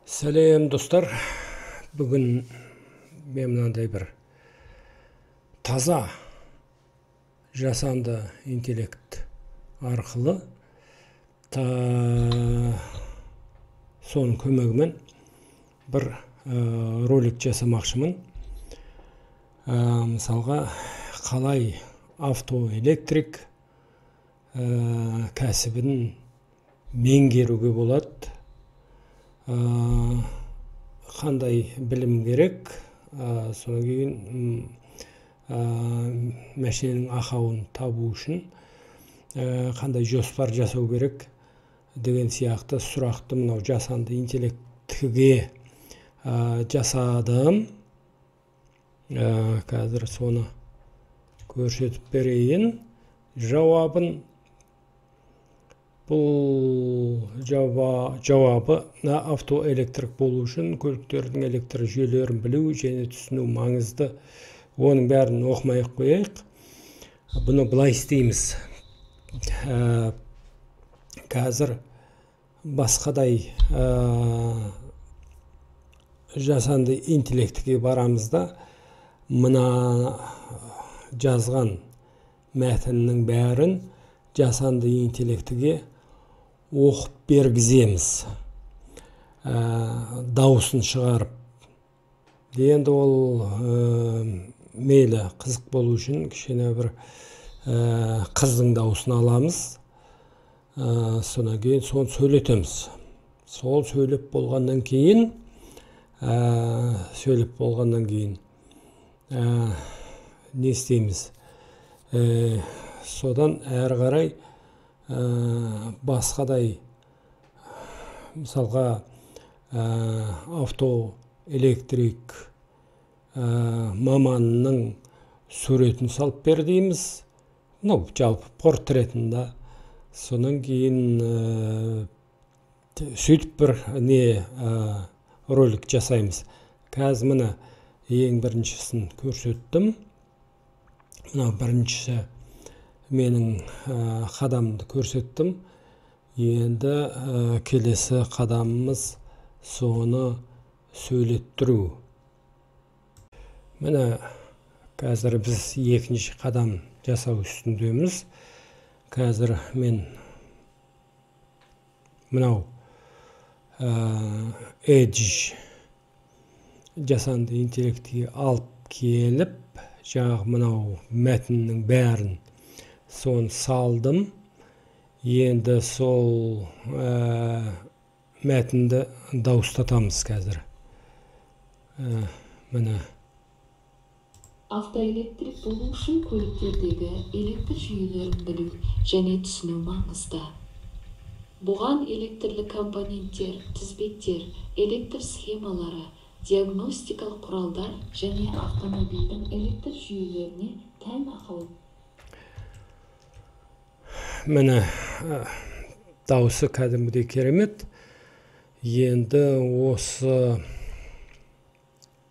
Сәлем достар, бүгін мен мынандай бір таза жасанды интеллект арқылы соның көмегімен бір ролик жасамақшымын. Мысалға, қалай автоэлектрик кәсібін меңгеруге болады, қандай білім керек, содан кейін мәшиненің ақауын табу үшін қандай жоспар жасау керек деген сияқты сұрақты мынау жасанды интеллектіге жасадым. Қазір соны көрсетіп берейін. Жауабын бұл жауабы автоэлектрик болу үшін көліктердің электр жүйелерін білу және түсіну маңызды. Оның бәрін оқымай-ақ қояйық. Бұны былай істейміз. Қазір басқадай жасанды интеллектіге барамызда, мына жазған мәтіннің бәрін жасанды интеллектіге оқып бергіземіз, дауысын шығарып. Енді ол мейлі қызық болу үшін кішкене бір қыздың дауысын аламыз, содан кейін соны сөйлетеміз. Сол сөйлеп болғаннан кейін не істейміз? Содан әрі қарай басқадай, мысалға автоэлектрик маманның суретін салып бер дейміз. Жалпы портретында. Содан кейін сөйтіп бір ролик жасаймыз. Қазір мына ең біріншісін көрсеттім. Мына біріншісі менің қадамымды көрсеттім. Енді келесі қадамымыз соны сөйлеттіру. Міне қазір біз екінші қадам жасау үстіндеміз. Қазір мен мынау Edge жасанды интеллектіге алып келіп, жаңағы мынау мәтіннің бәрін соны салдым. Енді сол мәтінді дауыстатамыз қазір. Міне. Автоэлектрик болу үшін көліктердегі электр жүйелерін білу және түсіну маңызды. Бұған электрлік компоненттер, тізбектер, электр схемалары, диагностикалық құралдар және автомобильдің электр жүйелеріне тән ақау. Міне дауысы кәдімгідей керемет. Енді осы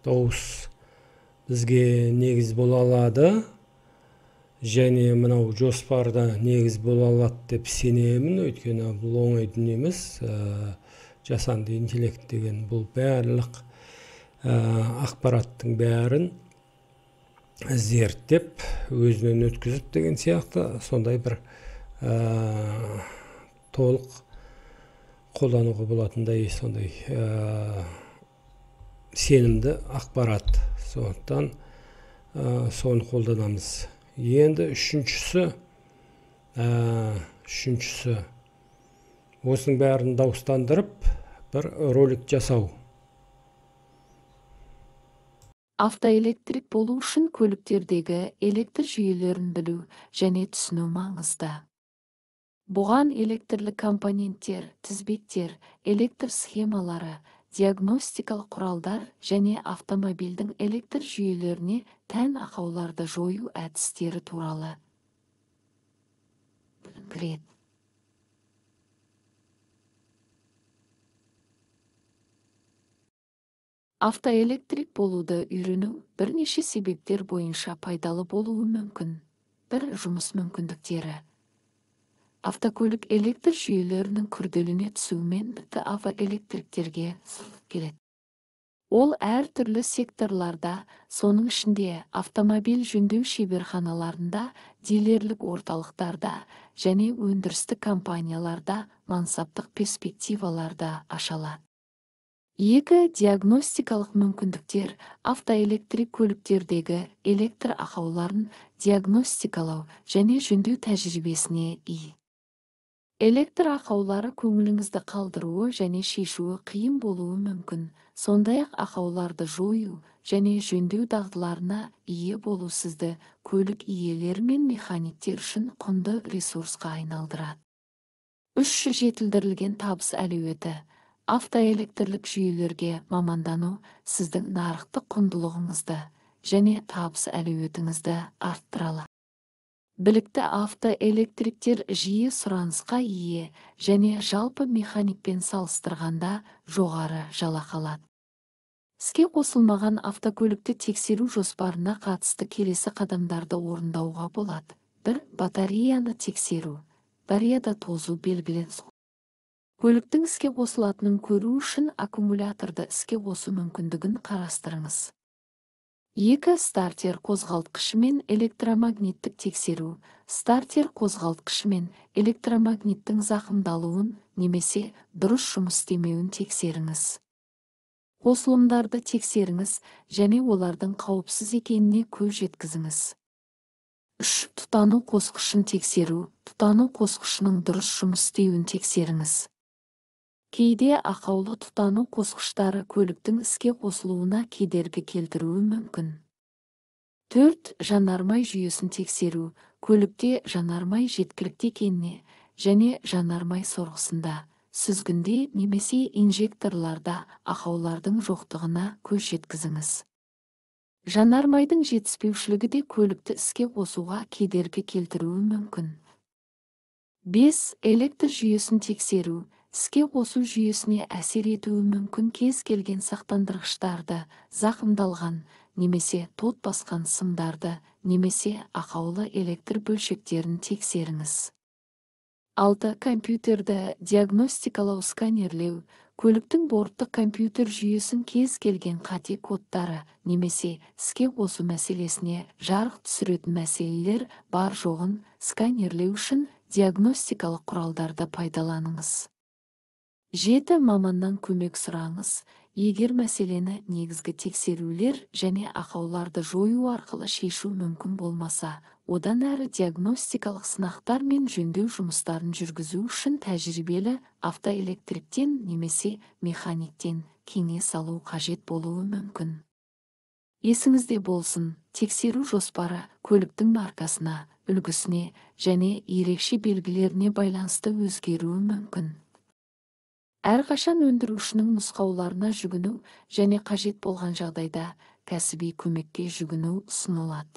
дауыс бізге негіз бола алады, және мынау жоспарда негіз бола алады деп сенемін. Өйткені бұл оңай дүние емес. Жасанды интеллект деген бұл барлық ақпараттың бәрін зерттеп, өзінен өткізіп деген сияқты сондай бір толық қолдануға болатындай сондай сенімді ақпарат. Сондықтан соны қолданамыз. Енді үшіншісі осының бәрін дауыстандырып бір ролик жасау. Автоэлектрик болу үшін көліктердегі электр жүйелерін білу және түсіну маңызды. Бұған электрлік компоненттер, тізбектер, электр схемалары, диагностикалық құралдар және автомобильдің электр жүйелеріне тән ақауларды жою әдістері туралы біледі. Автоэлектрик болуды үйрену бірнеше себептер бойынша пайдалы болуы мүмкін. Бір, жұмыс мүмкіндіктері. Автокөлік электр жүйелерінің күрделіне түсуімен тіпті автоэлектриктерге келеді. Ол әр түрлі секторларда, соның ішінде автомобиль жөндеу шеберханаларында, дилерлік орталықтарда және өндірістік компанияларда мансаптық перспективаларда аша алады. 2. Диагностикалық мүмкіндіктер автоэлектрик көліктердегі электр ақауларын диагностикалау және жөндеу тәжірибесіне ие. Электр ақаулары көңіліңізді қалдыруы және шешуі қиын болуы мүмкін. Сондай-ақ ақауларды жою және жөндеу дағдыларына ие болу сізді көлік иелері мен механиктер үшін құнды ресурсқа айналдырады. 3. Жетілдірілген табыс әлеуеті. Автоэлектрлік жүйелерге мамандану сіздің нарықтық құндылығыңызды және табыс әлеуетіңізді арттыра алады. Білікті автоэлектриктер жиі сұранысқа ие және жалпы механикпен салыстырғанда жоғары жалақы алады. Іске қосылмаған автокөлікті тексеру жоспарына қатысты келесі қадамдарды орындауға болады. 1. Батареяны тексеру. Батареяда тозу белгіленсін. Көліктің іске қосылатынын көру үшін аккумуляторды іске қосу мүмкіндігін қарастырыңыз. 2. Стартер қозғалтқышы мен электромагниттік тексеру. Стартер қозғалтқышы мен электромагниттің зақымдалуын немесе дұрыс жұмыс істемеуін тексеріңіз. Қосылымдарды тексеріңіз және олардың қауіпсіз екеніне көз жеткізіңіз. 3. Тұтану қосқышын тексеру. Тұтану қосқышының дұрыс жұмыс істеуін тексеріңіз. Кейде ақаулы тұтану қосқыштары көліктің іске қосылуына кедергі келтіруі мүмкін. 4. Жанармай жүйесін тексеру. Көлікте жанармай жеткілікті екеніне және жанармай сорғысында, сүзгінде немесе инжекторларда ақаулардың жоқтығына көз жеткізіңіз. Жанармайдың жетіспеушілігі де көлікті іске қосуға кедергі келтіруі мүмкін. 5. Электр жүйесін тексеру. Іске қосу жүйесіне әсер етуі мүмкін кез келген сақтандырғыштарды, зақымдалған немесе тот басқан сымдарды немесе ақаулы электр бөлшектерін тексеріңіз. 6. Компьютерді диагностикалау сканерлеу. Көліктің борттық компьютер жүйесін кез келген қате кодтары немесе іске қосу мәселесіне жарық түсіретін мәселелер бар жоғын сканерлеу үшін диагностикалық құралдарды пайдаланыңыз. 7. Маманнан көмек сұраңыз. Егер мәселені негізгі тексерулер және ақауларды жою арқылы шешу мүмкін болмаса, одан әрі диагностикалық сынақтар мен жөндеу жұмыстарын жүргізу үшін тәжірибелі автоэлектриктен немесе механиктен кеңес алу қажет болуы мүмкін. Есіңізде болсын, тексеру жоспары көліктің маркасына, үлгісіне және ерекше белгілеріне байланысты өзгеруі мүмкін. Әрқашан өндірушінің нұсқауларына жүгіну және қажет болған жағдайда кәсіби көмекке жүгіну ұсынылады.